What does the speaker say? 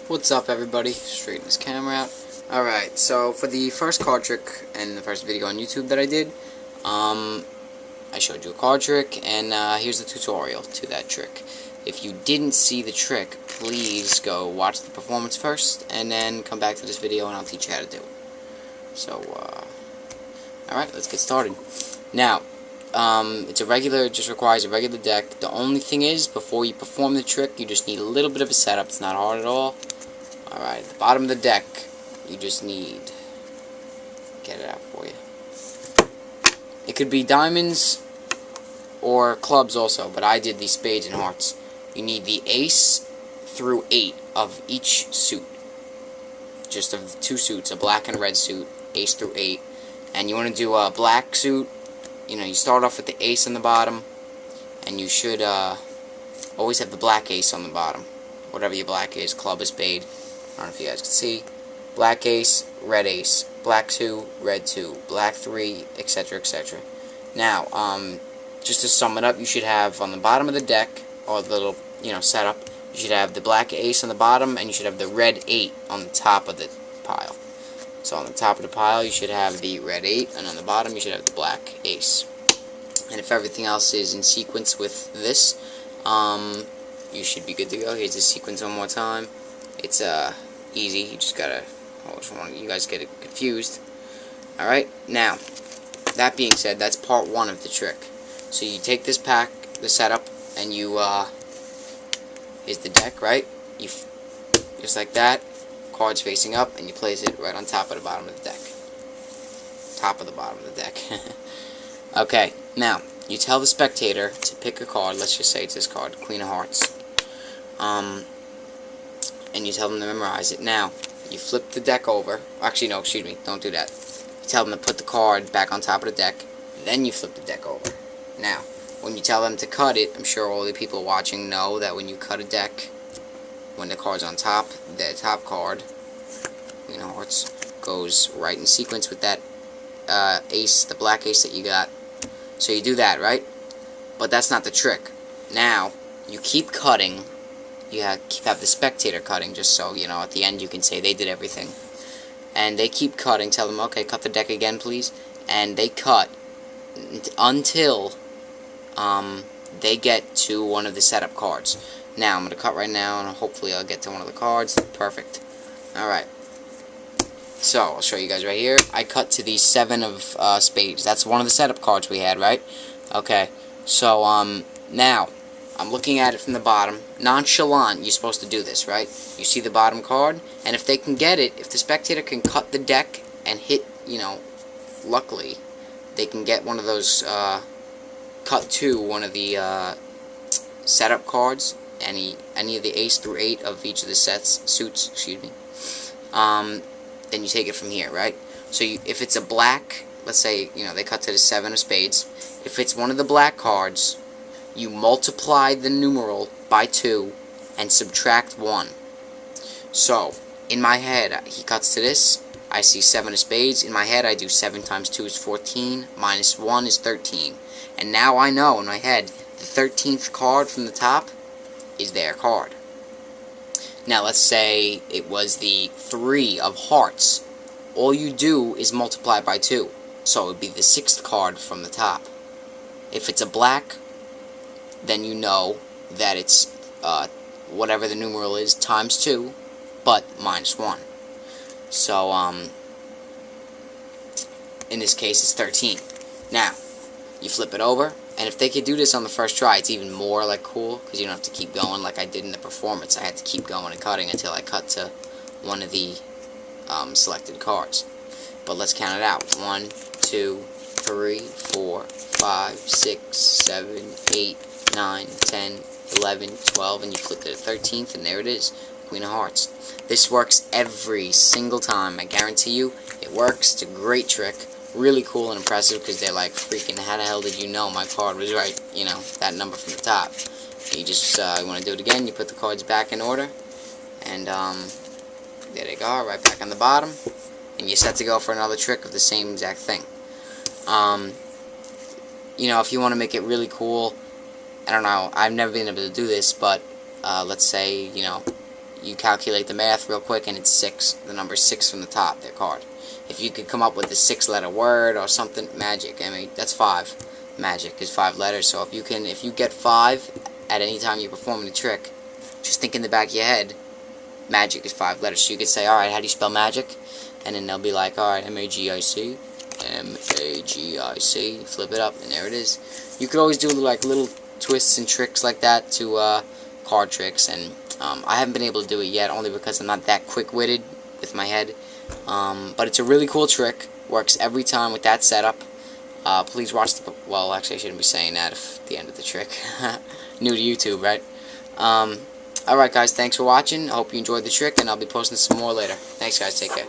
What's up, everybody? Straighten this camera out. Alright, so for the first card trick and the first video on YouTube that I did, I showed you a card trick, and here's the tutorial to that trick. If you didn't see the trick, please go watch the performance first, and then come back to this video and I'll teach you how to do it. So, alright, let's get started. Now, it just requires a regular deck. The only thing is, before you perform the trick, you just need a little bit of a setup. It's not hard at all. Alright, at the bottom of the deck, you just need, get it out for you. It could be diamonds or clubs also, but I did the spades and hearts. You need the ace through 8 of each suit. Just of the two suits, a black and red suit, ace through 8. And you want to do a black suit. You know, you start off with the ace on the bottom, and you should always have the black ace on the bottom. Whatever your black is, club or spade. I don't know if you guys can see. Black ace, black 2, red 2, black 3, etc., etc. Now, just to sum it up, you should have on the bottom of the deck, or the little, setup, you should have the black ace on the bottom, and you should have the red 8 on the top of the pile. So on the top of the pile, you should have the red 8, and on the bottom, you should have the black ace. And if everything else is in sequence with this, you should be good to go. Here's the sequence one more time. It's easy. You just gotta. I just want you guys get it confused. All right. Now, that being said, that's part 1 of the trick. So you take this pack, the setup, and you here's the deck, right? You just like that. Cards facing up, and you place it right on top of the bottom of the deck. Top of the bottom of the deck. Okay, now, you tell the spectator to pick a card. Let's just say it's this card, Queen of Hearts. And you tell them to memorize it. Now, you flip the deck over. Actually, no, excuse me, don't do that. You tell them to put the card back on top of the deck, then you flip the deck over. Now, when you tell them to cut it, I'm sure all the people watching know that when you cut a deck, when the card's on top, the top card, Queen of Hearts, goes right in sequence with that ace, the black ace that you got. So you do that, right? But that's not the trick. Now, you keep cutting. You have the spectator cutting, just so, at the end you can say they did everything. And they keep cutting. Tell them, okay, cut the deck again, please. And they cut until they get to one of the setup cards. Now, I'm going to cut right now, and hopefully I'll get to one of the cards. Perfect. Alright. So, I'll show you guys right here. I cut to the 7 of spades. That's one of the setup cards we had, right? Okay. So, now, I'm looking at it from the bottom. Nonchalant, you're supposed to do this, right? You see the bottom card, and if they can get it, if the spectator can cut the deck and hit, luckily, they can get one of those, cut to one of the, setup cards, any of the ace through 8 of each of the suits, excuse me, then you take it from here, right? So if it's a black, let's say, they cut to the 7 of spades, if it's one of the black cards, you multiply the numeral by 2 and subtract 1. So, in my head, he cuts to this, I see 7 of spades, in my head I do 7 times 2 is 14, minus 1 is 13, and now I know in my head, the 13th card from the top is their card. Now let's say it was the 3 of hearts. All you do is multiply by 2. So it would be the 6th card from the top. If it's a black, then you know that it's whatever the numeral is times 2, but minus 1. So in this case it's 13. Now, you flip it over. And if they could do this on the first try, it's even more, cool, because you don't have to keep going like I did in the performance. I had to keep going and cutting until I cut to one of the selected cards. But let's count it out. 1, 2, 3, 4, 5, 6, 7, 8, 9, 10, 11, 12, and you flip it at 13th, and there it is, Queen of Hearts. This works every single time. I guarantee you, it works. It's a great trick. Really cool and impressive, because they're like, freaking, how the hell did you know my card was right, that number from the top. You just, you want to do it again, you put the cards back in order, and, there they go, right back on the bottom, and you're set to go for another trick of the same exact thing. If you want to make it really cool, I don't know, I've never been able to do this, but, let's say, you calculate the math real quick, and it's 6. The number 6 from the top, their card. If you could come up with a 6-letter word or something, magic. I mean, that's 5. Magic is 5 letters. So if you get 5 at any time you're performing a trick, just think in the back of your head, magic is 5 letters. So you could say, alright, how do you spell magic? And then they'll be like, alright, M-A-G-I-C, M-A-G-I-C, flip it up, and there it is. You could always do like little twists and tricks like that to card tricks, and I haven't been able to do it yet, only because I'm not that quick-witted with my head. But it's a really cool trick, works every time with that setup. Please watch the, well, actually I shouldn't be saying that at the end of the trick. New to YouTube, right? Alright guys, thanks for watching. I hope you enjoyed the trick, and I'll be posting some more later. Thanks guys, take care.